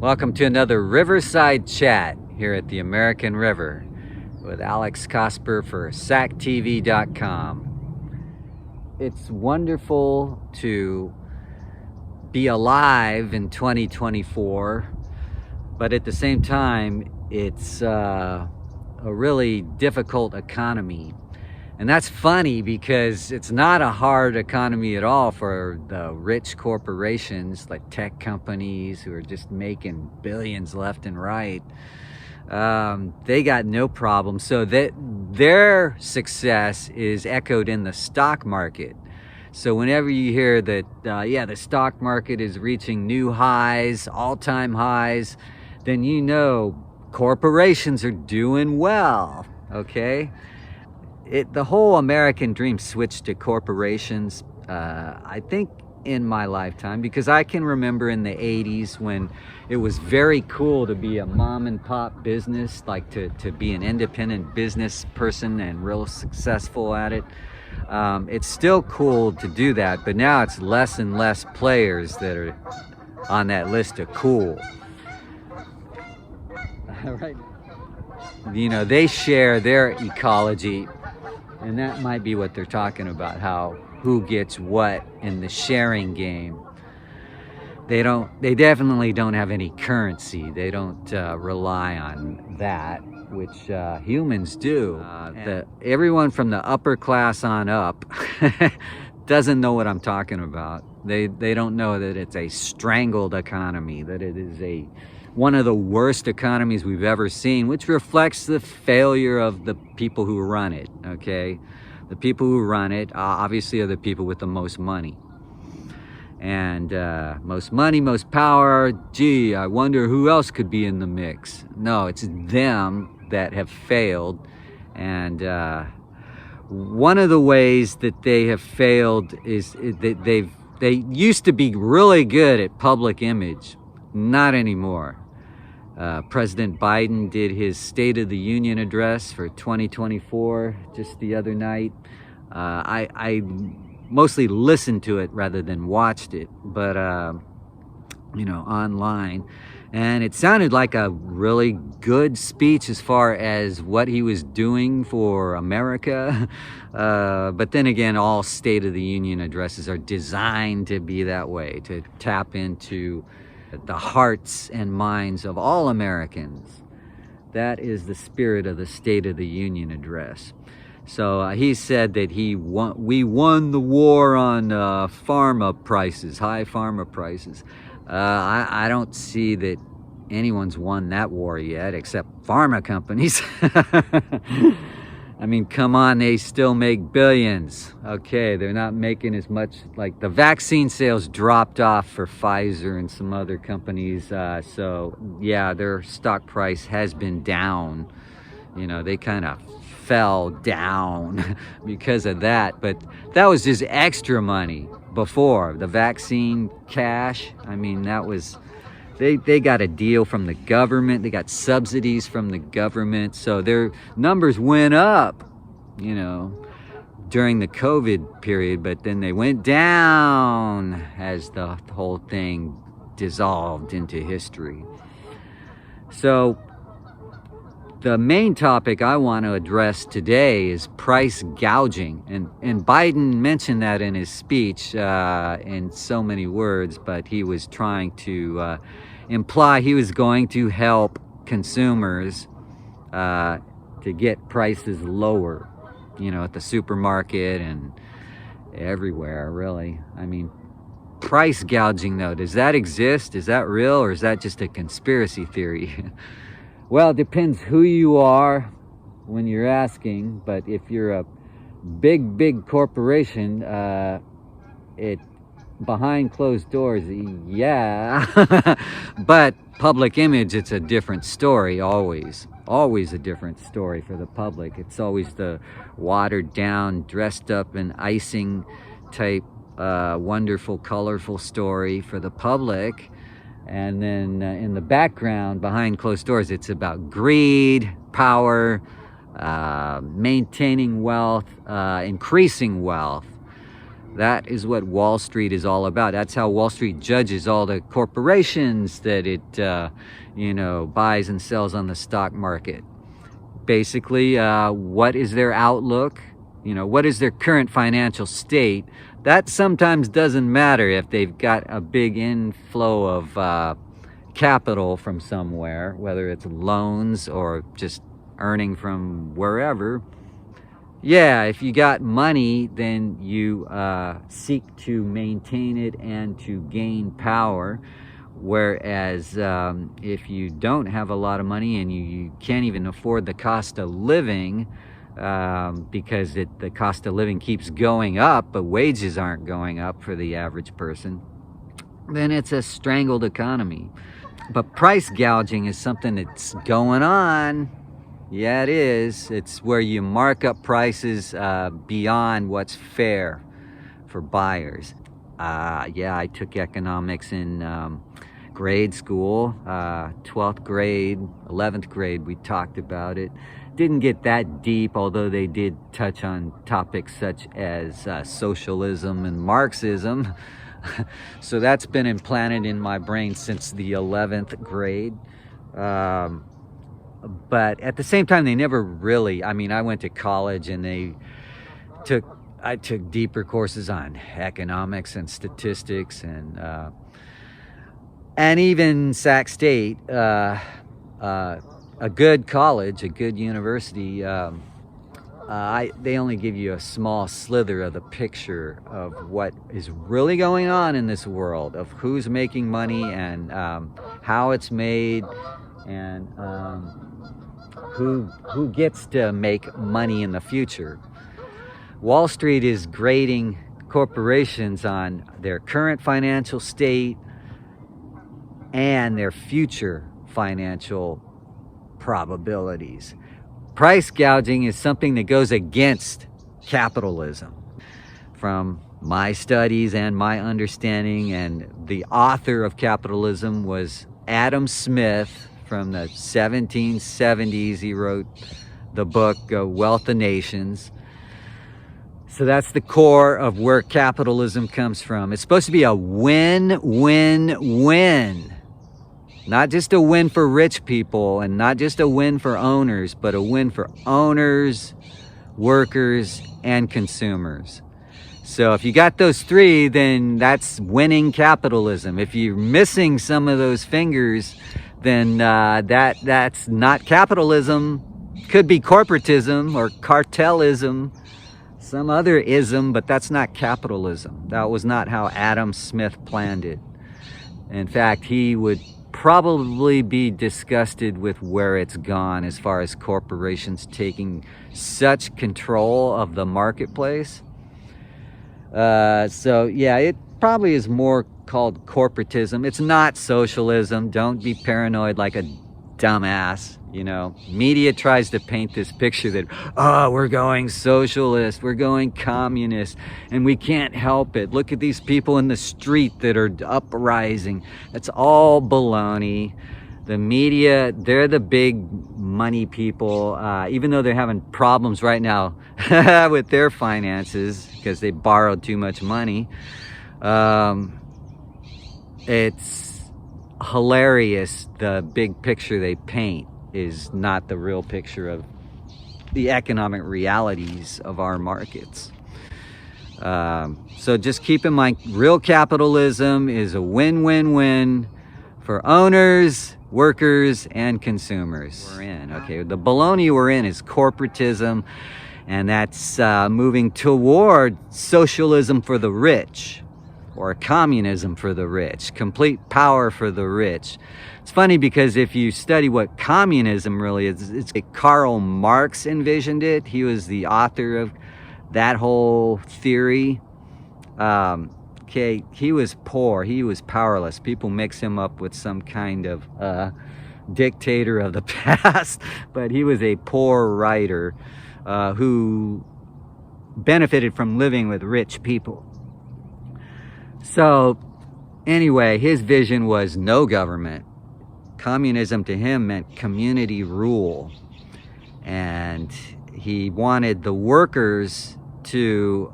Welcome to another Riverside Chat here at the American River with Alex Cosper for SacTV.com. It's wonderful to be alive in 2024, but at the same time, it's a really difficult economy. And that's funny because it's not a hard economy at all for the rich corporations like tech companies who are just making billions left and right. They got no problem. So that their success is echoed in the stock market. So whenever you hear that, the stock market is reaching new highs, all-time highs, then you know corporations are doing well, okay? The whole American dream switched to corporations, I think in my lifetime, because I can remember in the 80s when it was very cool to be a mom and pop business, like to be an independent business person and real successful at it. It's still cool to do that, but now it's less and less players that are on that list of cool. Right? You know, they share their ecology. And that might be what they're talking about, who gets what in the sharing game. They definitely don't have any currency. They don't rely on that, which humans do. Everyone from the upper class on up doesn't know what I'm talking about. They don't know that it's a strangled economy, that it is one of the worst economies we've ever seen, which reflects the failure of the people who run it, okay? The people who run it obviously are the people with the most money. And most money, most power, gee, I wonder who else could be in the mix. No, it's them that have failed. And one of the ways that they have failed is that they used to be really good at public image. Not anymore. President Biden did his State of the Union address for 2024 just the other night. I mostly listened to it rather than watched it, but online. And it sounded like a really good speech as far as what he was doing for America. But then again, all State of the Union addresses are designed to be that way, to tap into the hearts and minds of all Americans. That is the spirit of the State of the Union address. So he said that we won the war on pharma prices, high pharma prices. I don't see that anyone's won that war yet, except pharma companies. I mean, come on, they still make billions. Okay, they're not making as much, like the vaccine sales dropped off for Pfizer and some other companies. So yeah, their stock price has been down. You know, they kind of fell down because of that. But that was just extra money before. The vaccine cash, I mean, that was... They got a deal from the government. They got subsidies from the government. So their numbers went up, during the COVID period, but then they went down as the whole thing dissolved into history. So the main topic I want to address today is price gouging. And Biden mentioned that in his speech in so many words, but he was trying to imply he was going to help consumers to get prices lower, at the supermarket and everywhere, really. I mean, price gouging, though, does that exist? Is that real, or is that just a conspiracy theory? Well, it depends who you are when you're asking, but if you're a big corporation, behind closed doors, yeah. But public image, it's a different story, always a different story for the public. It's always the watered down, dressed up in icing type, wonderful, colorful story for the public. And then in the background, behind closed doors, it's about greed, power, maintaining wealth, increasing wealth. That is what Wall Street is all about. That's how Wall Street judges all the corporations that it, buys and sells on the stock market. Basically, what is their outlook? What is their current financial state? That sometimes doesn't matter if they've got a big inflow of capital from somewhere, whether it's loans or just earning from wherever. Yeah, if you got money, then you seek to maintain it and to gain power. Whereas if you don't have a lot of money and you can't even afford the cost of living, because the cost of living keeps going up, but wages aren't going up for the average person, then it's a strangled economy. But price gouging is something that's going on. Yeah, it is. It's where you mark up prices beyond what's fair for buyers. Yeah, I took economics in grade school, 12th grade, 11th grade, we talked about it. Didn't get that deep, although they did touch on topics such as socialism and Marxism. So that's been implanted in my brain since the 11th grade. But at the same time, they never really, I went to college and I took deeper courses on economics and statistics and even Sac State, a good college, a good university. They only give you a small slither of the picture of what is really going on in this world, of who's making money and how it's made, and who gets to make money in the future. Wall Street is grading corporations on their current financial state and their future financial probabilities. Price gouging is something that goes against capitalism. From my studies and my understanding, and the author of Capitalism was Adam Smith from the 1770s. He wrote the book Wealth of Nations. So that's the core of where capitalism comes from. It's supposed to be a win-win-win. Not just a win for rich people and not just a win for owners, but a win for owners, workers, and consumers. So if you got those three, then that's winning capitalism. If you're missing some of those fingers, then that's not capitalism. Could be corporatism or cartelism, some other ism, but that's not capitalism. That was not how Adam Smith planned it. In fact, he would probably be disgusted with where it's gone as far as corporations taking such control of the marketplace. So yeah, it probably is more called corporatism. It's not socialism. Don't be paranoid like a dumbass. Media tries to paint this picture that, we're going socialist, we're going communist, and we can't help it. Look at these people in the street that are uprising. That's all baloney. The media, they're the big money people, even though they're having problems right now with their finances because they borrowed too much money. It's hilarious. The big picture they paint is not the real picture of the economic realities of our markets. So just keep in mind, real capitalism is a win-win-win for owners, workers, and consumers. Okay, the baloney we're in is corporatism, and that's moving toward socialism for the rich, or communism for the rich, complete power for the rich. It's funny because if you study what communism really is, it's Karl Marx envisioned it. He was the author of that whole theory. Okay, he was poor, he was powerless. People mix him up with some kind of dictator of the past, but he was a poor writer who benefited from living with rich people. So anyway, his vision was no government. Communism to him meant community rule. And he wanted the workers to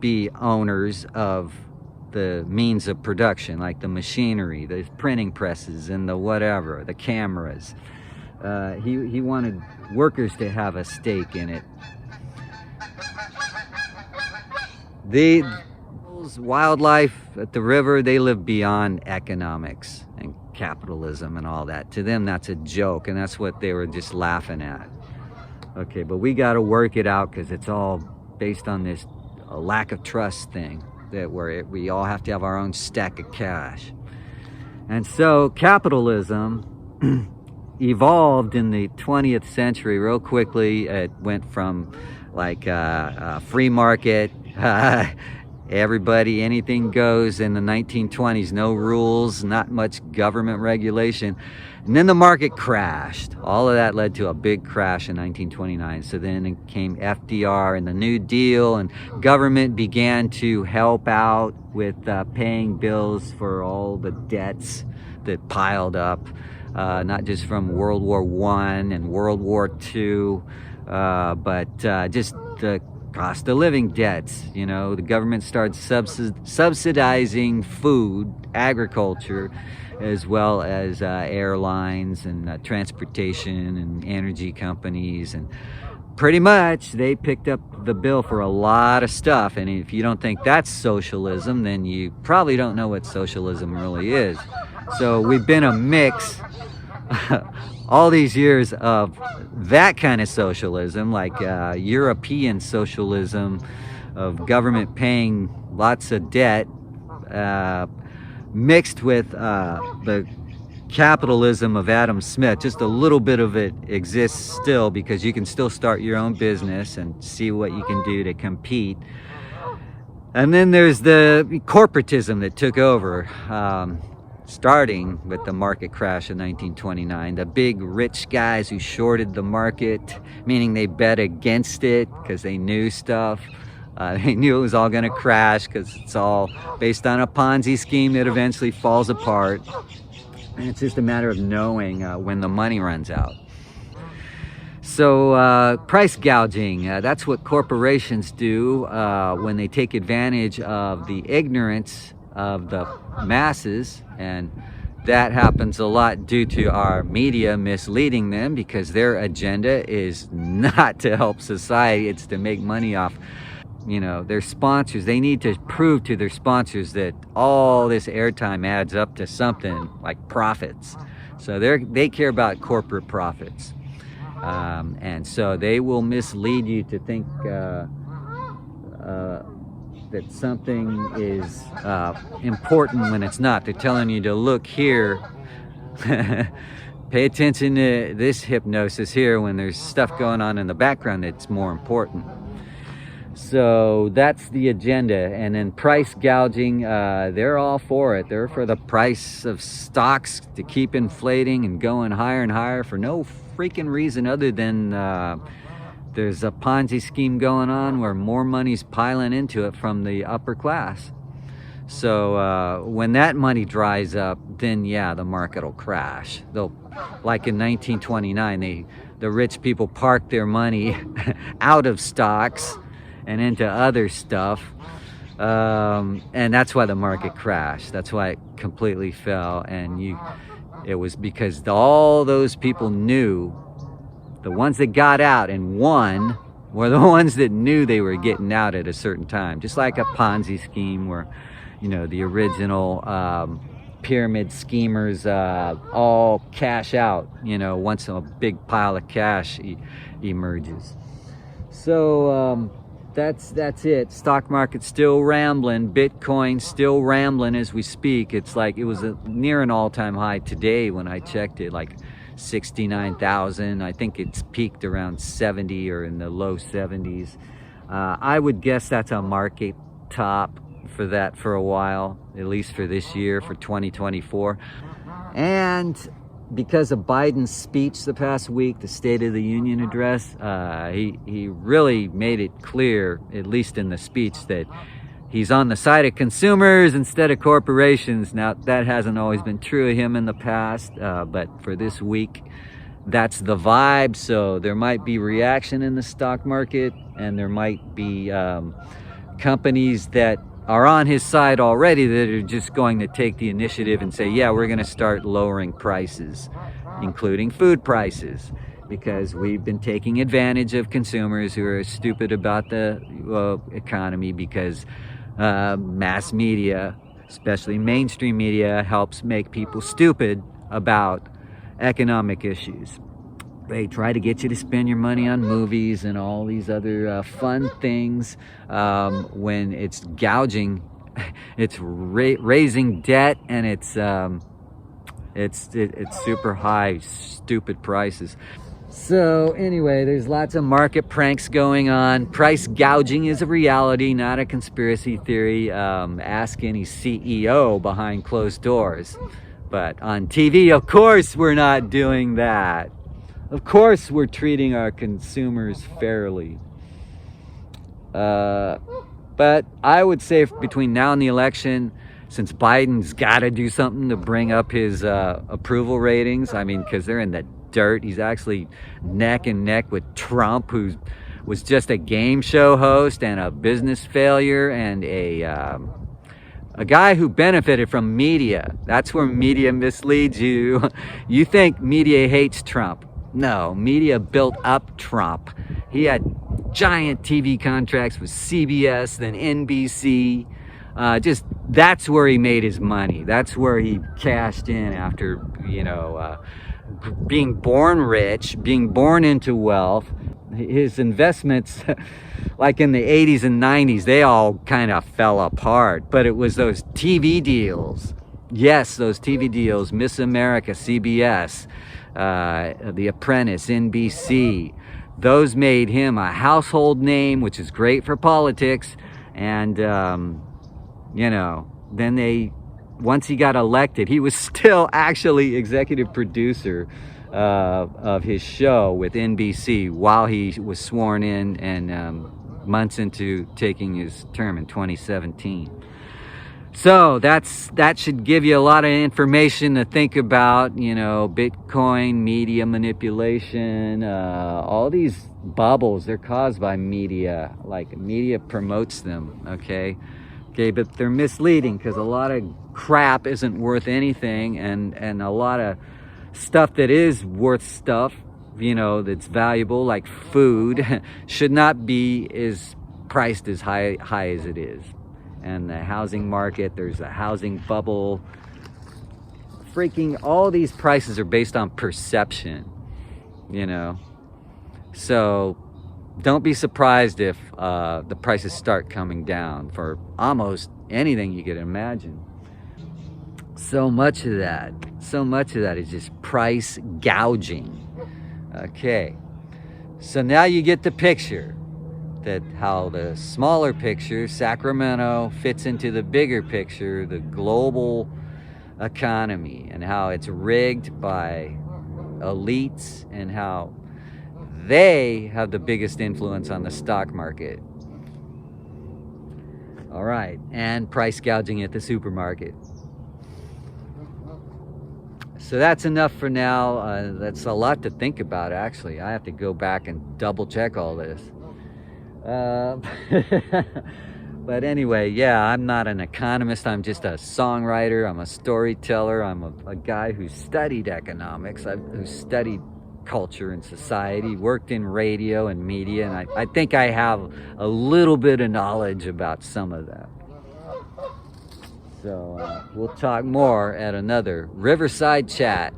be owners of the means of production, like the machinery, the printing presses, and the whatever, the cameras. He wanted workers to have a stake in it. The wildlife at the river, they live beyond economics and capitalism and all that. To them, that's a joke, and that's what they were just laughing at. Okay, but we got to work it out, because it's all based on this lack of trust thing, that we all have to have our own stack of cash. And so capitalism evolved in the 20th century real quickly. It went from like free market, everybody, anything goes in the 1920s, no rules, not much government regulation. And then the market crashed. All of that led to a big crash in 1929. So then it came FDR and the New Deal, and government began to help out with paying bills for all the debts that piled up, not just from World War I and World War II, but just the cost of living debts. You know, the government started subsidizing food, agriculture, as well as airlines and transportation and energy companies. And pretty much they picked up the bill for a lot of stuff. And if you don't think that's socialism, then you probably don't know what socialism really is. So we've been a mix all these years of that kind of socialism, like European socialism, of government paying lots of debt, mixed with the capitalism of Adam Smith. Just a little bit of it exists still, because you can still start your own business and see what you can do to compete. And then there's the corporatism that took over, starting with the market crash in 1929. The big rich guys who shorted the market, meaning they bet against it because they knew stuff. They knew it was all going to crash, because it's all based on a Ponzi scheme that eventually falls apart. And it's just a matter of knowing when the money runs out. So price gouging, that's what corporations do when they take advantage of the ignorance of the masses. And that happens a lot due to our media misleading them, because their agenda is not to help society, it's to make money off, you know, their sponsors. They need to prove to their sponsors that all this airtime adds up to something like profits. So they care about corporate profits. And so they will mislead you to think that something is important when it's not. They're telling you to look here, pay attention to this hypnosis here, when there's stuff going on in the background that's more important. So that's the agenda. And then price gouging, they're all for it. They're for the price of stocks to keep inflating and going higher and higher for no freaking reason other than there's a Ponzi scheme going on where more money's piling into it from the upper class. So when that money dries up, then yeah, the market will crash. They'll, like in 1929, the rich people parked their money out of stocks and into other stuff, and that's why the market crashed. That's why it completely fell. And it was because all those people knew, the ones that got out and won were the ones that knew they were getting out at a certain time. Just like a Ponzi scheme where, you know, the original pyramid schemers all cash out, you know, once a big pile of cash emerges. So that's it. Stock market's still rambling. Bitcoin still rambling as we speak. It's like it was near an all-time high today when I checked it, like 69,000. I think it's peaked around 70 or in the low 70s. I would guess that's a market top for that for a while, at least for this year, for 2024. And because of Biden's speech the past week, the State of the Union address, he really made it clear, at least in the speech, that he's on the side of consumers instead of corporations. Now, that hasn't always been true of him in the past, but for this week, that's the vibe. So there might be reaction in the stock market, and there might be companies that are on his side already that are just going to take the initiative and say, yeah, we're going to start lowering prices, including food prices, because we've been taking advantage of consumers who are stupid about the economy, because mass media, especially mainstream media, helps make people stupid about economic issues. They try to get you to spend your money on movies and all these other fun things, when it's gouging, it's raising debt, and it's super high, stupid prices. So anyway, there's lots of market pranks going on. Price gouging is a reality, not a conspiracy theory. Ask any CEO behind closed doors. But on TV, of course, we're not doing that. Of course, we're treating our consumers fairly. But I would say between now and the election, since Biden's got to do something to bring up his approval ratings, I mean, because they're in the dirt. He's actually neck and neck with Trump, who was just a game show host and a business failure, and a guy who benefited from media. That's where media misleads you. You think media hates Trump. No, media built up Trump. He had giant TV contracts with CBS, then NBC. That's where he made his money. That's where he cashed in after, being born rich, being born into wealth. His investments, like in the 80s and 90s, they all kind of fell apart. But it was those TV deals. Yes, those TV deals, Miss America, CBS, The Apprentice, NBC. Those made him a household name, which is great for politics. And, then once he got elected, he was still actually executive producer of his show with NBC while he was sworn in, and months into taking his term in 2017. So that should give you a lot of information to think about, Bitcoin, media manipulation, all these bubbles, they're caused by media. Like, media promotes them, okay, but they're misleading, because a lot of crap isn't worth anything, and a lot of stuff that is worth stuff, that's valuable, like food, should not be priced as high as it is. And the housing market, there's a housing bubble. Freaking all these prices are based on perception, So don't be surprised if the prices start coming down for almost anything you could imagine. So much of that is just price gouging. Okay, so now you get the picture, that how the smaller picture, Sacramento, fits into the bigger picture, the global economy, and how it's rigged by elites, and how they have the biggest influence on the stock market. All right, and price gouging at the supermarket. So that's enough for now. That's a lot to think about, actually. I have to go back and double check all this. But anyway, yeah, I'm not an economist. I'm just a songwriter. I'm a storyteller. I'm a guy who studied economics, who studied culture and society, worked in radio and media, and I think I have a little bit of knowledge about some of that. So we'll talk more at another Riverside Chat.